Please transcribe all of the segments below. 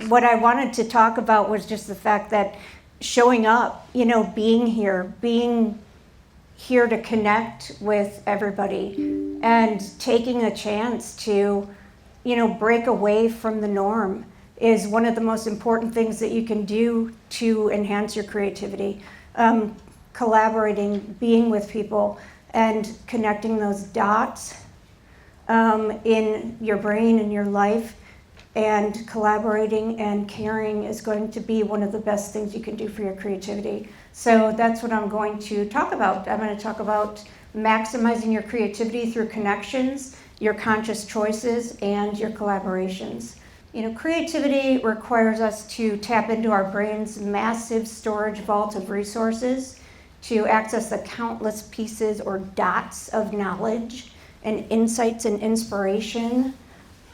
what I wanted to talk about was just the fact that showing up, being here to connect with everybody and taking a chance to, break away from the norm is one of the most important things that you can do to enhance your creativity. Collaborating, being with people, and connecting those dots in your brain and your life, and collaborating and caring is going to be one of the best things you can do for your creativity. So that's what I'm going to talk about. I'm going to talk about maximizing your creativity through connections, your conscious choices, and your collaborations. Creativity requires us to tap into our brain's massive storage vault of resources to access the countless pieces or dots of knowledge and insights and inspiration,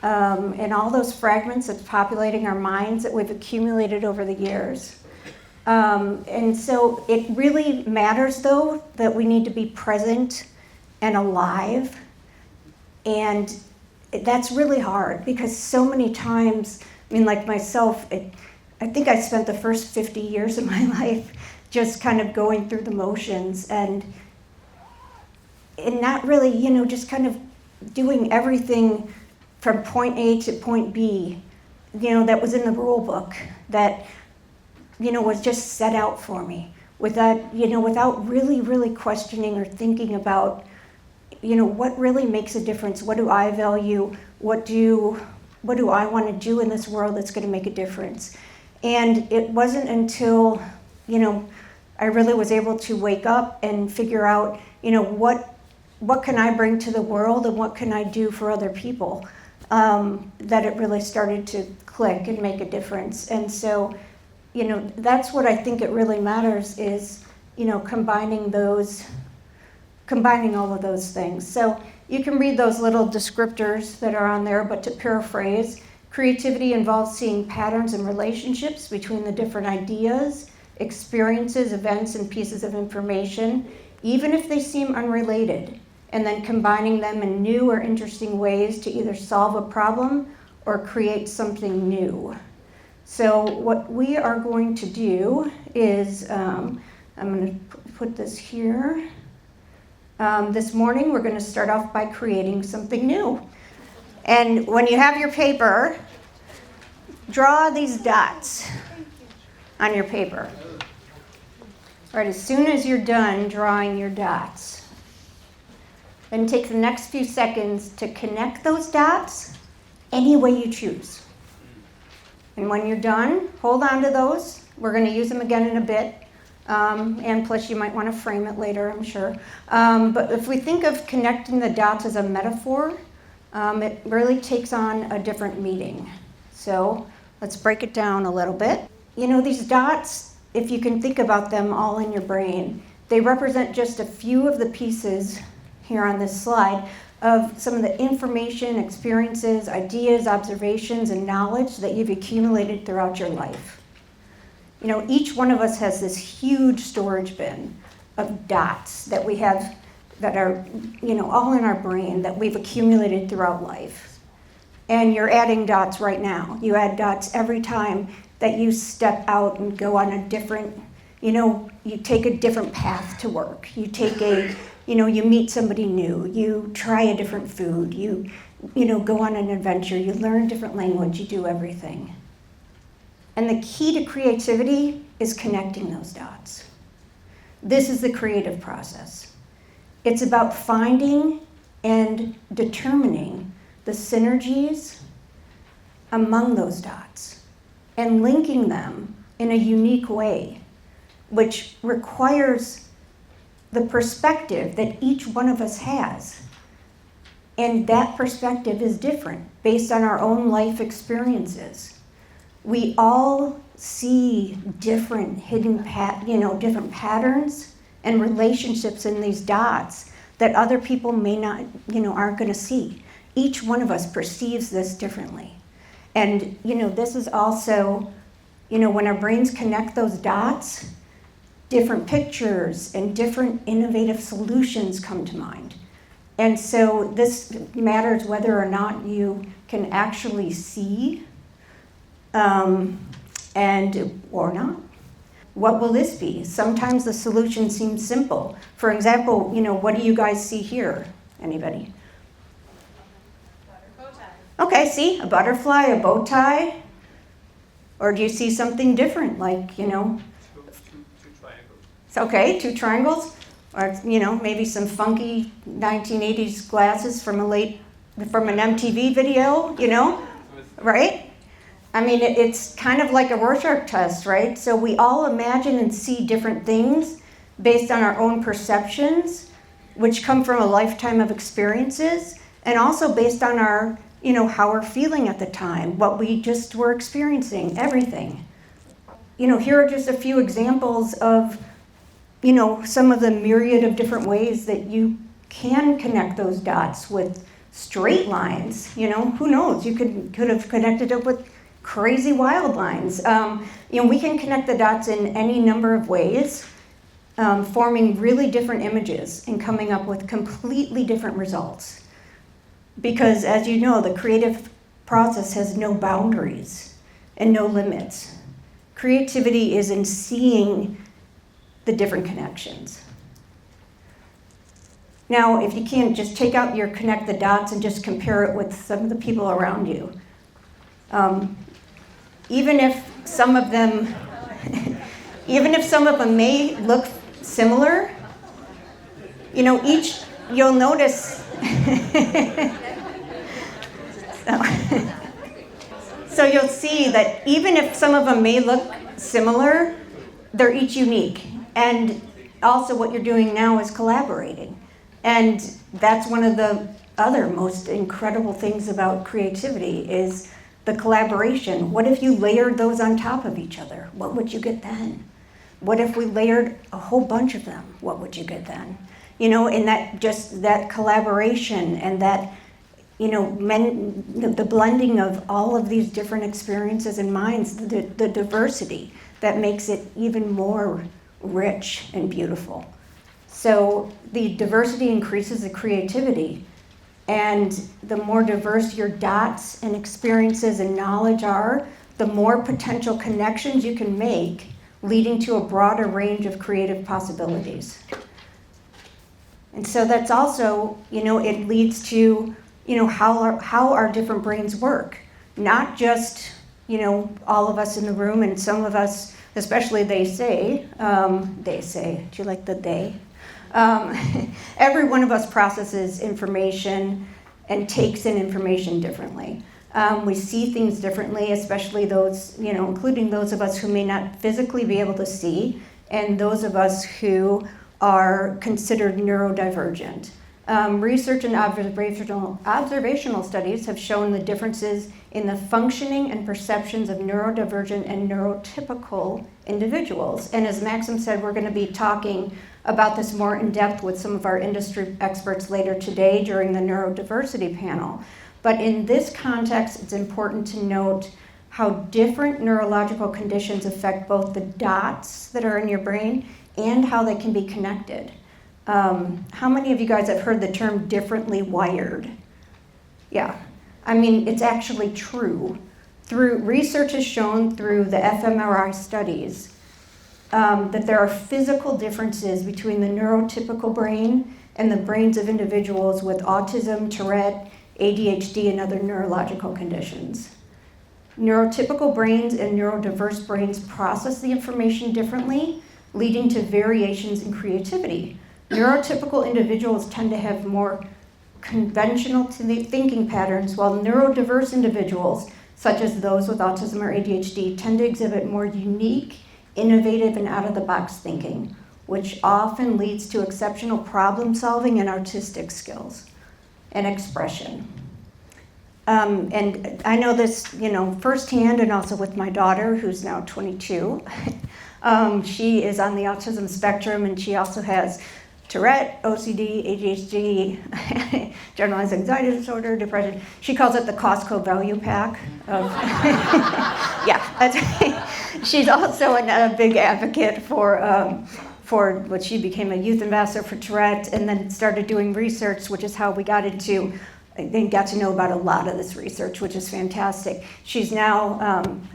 and all those fragments that's populating our minds that we've accumulated over the years. And so it really matters, though, that we need to be present and alive. And that's really hard because so many times, like myself, I think I spent the first 50 years of my life just kind of going through the motions and not really, just kind of doing everything from point A to point B, that was in the rule book, that, was just set out for me without really, really questioning or thinking about, what really makes a difference? What do I value? What do I want to do in this world that's going to make a difference? And it wasn't until, I really was able to wake up and figure out, what can I bring to the world and what can I do for other people, that it really started to click and make a difference. And so, that's what I think it really matters is, combining all of those things. So you can read those little descriptors that are on there, but to paraphrase, creativity involves seeing patterns and relationships between the different ideas, experiences, events, and pieces of information, even if they seem unrelated, and then combining them in new or interesting ways to either solve a problem or create something new. So what we are going to do is, I'm going to put this here. This morning we're going to start off by creating something new. And when you have your paper, draw these dots on your paper. All right, as soon as you're done drawing your dots, then take the next few seconds to connect those dots any way you choose. And when you're done, hold on to those. We're going to use them again in a bit. And plus you might want to frame it later, I'm sure. But if we think of connecting the dots as a metaphor, it really takes on a different meaning. So let's break it down a little bit. These dots, if you can think about them all in your brain, they represent just a few of the pieces here on this slide of some of the information, experiences, ideas, observations, and knowledge that you've accumulated throughout your life. Each one of us has this huge storage bin of dots that we have that are, all in our brain that we've accumulated throughout life. And you're adding dots right now. You add dots every time that you step out and go on a different, you take a different path to work. You take you meet somebody new. You try a different food. You go on an adventure. You learn a different language. You do everything. And the key to creativity is connecting those dots. This is the creative process. It's about finding and determining the synergies among those dots and linking them in a unique way, which requires the perspective that each one of us has. And that perspective is different based on our own life experiences. We all see different hidden different patterns and relationships in these dots that other people may not, aren't going to see. Each one of us perceives this differently. And, this is also, when our brains connect those dots, different pictures and different innovative solutions come to mind. And so this matters whether or not you can actually see and or not. What will this be? Sometimes the solution seems simple. For example, what do you guys see here? Anybody? Bow tie. Okay, see, a butterfly, a bow tie. Or do you see something different, like, Two triangles. Okay, two triangles? Or, maybe some funky 1980s glasses from an MTV video, right? I mean, it's kind of like a Rorschach test, right? So we all imagine and see different things based on our own perceptions, which come from a lifetime of experiences, and also based on our, how we're feeling at the time, what we just were experiencing, everything. Here are just a few examples of, some of the myriad of different ways that you can connect those dots with straight lines. Who knows? You could have connected it with crazy wild lines. We can connect the dots in any number of ways, forming really different images and coming up with completely different results. Because as you know, the creative process has no boundaries and no limits. Creativity is in seeing the different connections. Now, if you can't, just take out your connect the dots and just compare it with some of the people around you. Even if some of them may look similar, you'll notice. So you'll see that even if some of them may look similar, they're each unique. And also what you're doing now is collaborating. And that's one of the other most incredible things about creativity is the collaboration. What if you layered those on top of each other? What would you get then? What if we layered a whole bunch of them? What would you get then? And that collaboration and that, the blending of all of these different experiences and minds, the diversity that makes it even more rich and beautiful. So the diversity increases the creativity. And the more diverse your dots and experiences and knowledge are, the more potential connections you can make, leading to a broader range of creative possibilities. And so that's also, it leads to, how our different brains work. Not just, all of us in the room and some of us, especially they say, do you like the they? Every one of us processes information and takes in information differently. We see things differently, especially those, including those of us who may not physically be able to see, and those of us who are considered neurodivergent. Research and observational studies have shown the differences in the functioning and perceptions of neurodivergent and neurotypical individuals. And as Maxim said, we're going to be talking about this more in depth with some of our industry experts later today during the neurodiversity panel. But in this context, it's important to note how different neurological conditions affect both the dots that are in your brain and how they can be connected. How many of you guys have heard the term differently wired? Yeah, it's actually true. Research has shown through the fMRI studies that there are physical differences between the neurotypical brain and the brains of individuals with autism, Tourette, ADHD, and other neurological conditions. Neurotypical brains and neurodiverse brains process the information differently, leading to variations in creativity. Neurotypical individuals tend to have more conventional thinking patterns, while neurodiverse individuals, such as those with autism or ADHD, tend to exhibit more unique, innovative, and out-of-the-box thinking, which often leads to exceptional problem solving and artistic skills and expression. And I know this, firsthand, and also with my daughter, who's now 22. She is on the autism spectrum, and she also has Tourette, OCD, ADHD, generalized anxiety disorder, depression. She calls it the Costco value pack. She's also a big advocate for what she became a youth ambassador for Tourette, and then started doing research, which is how we got into they got to know about a lot of this research, which is fantastic. She's now,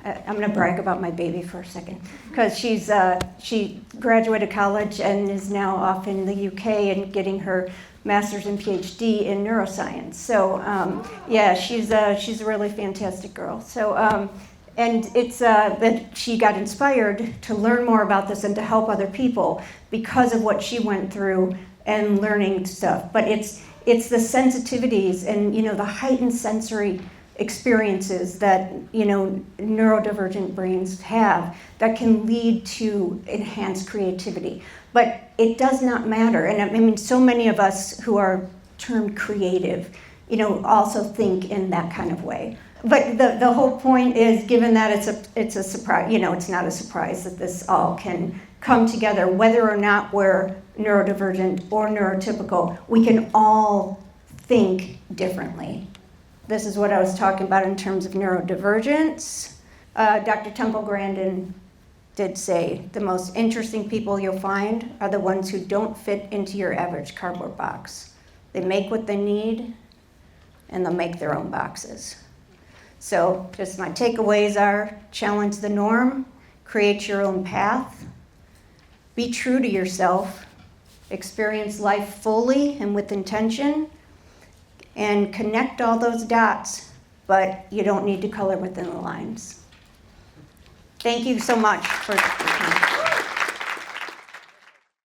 I'm going to brag about my baby for a second, because she graduated college and is now off in the UK and getting her master's and PhD in neuroscience. So yeah, she's a really fantastic girl. So and it's that she got inspired to learn more about this and to help other people because of what she went through and learning stuff. But it's the sensitivities and, you know, the heightened sensory experiences that, you know, neurodivergent brains have that can lead to enhanced creativity. But it does not matter. And I mean, so many of us who are termed creative, you know, also think in that kind of way. But the whole point is, given that it's a surprise, you know, it's not a surprise that this all can come together, whether or not we're neurodivergent or neurotypical, we can all think differently. This is what I was talking about in terms of neurodivergence. Dr. Temple Grandin did say the most interesting people you'll find are the ones who don't fit into your average cardboard box. They make what they need, and they'll make their own boxes. So just my takeaways are: challenge the norm, create your own path, be true to yourself, experience life fully and with intention, and connect all those dots, but you don't need to color within the lines. Thank you so much for your time.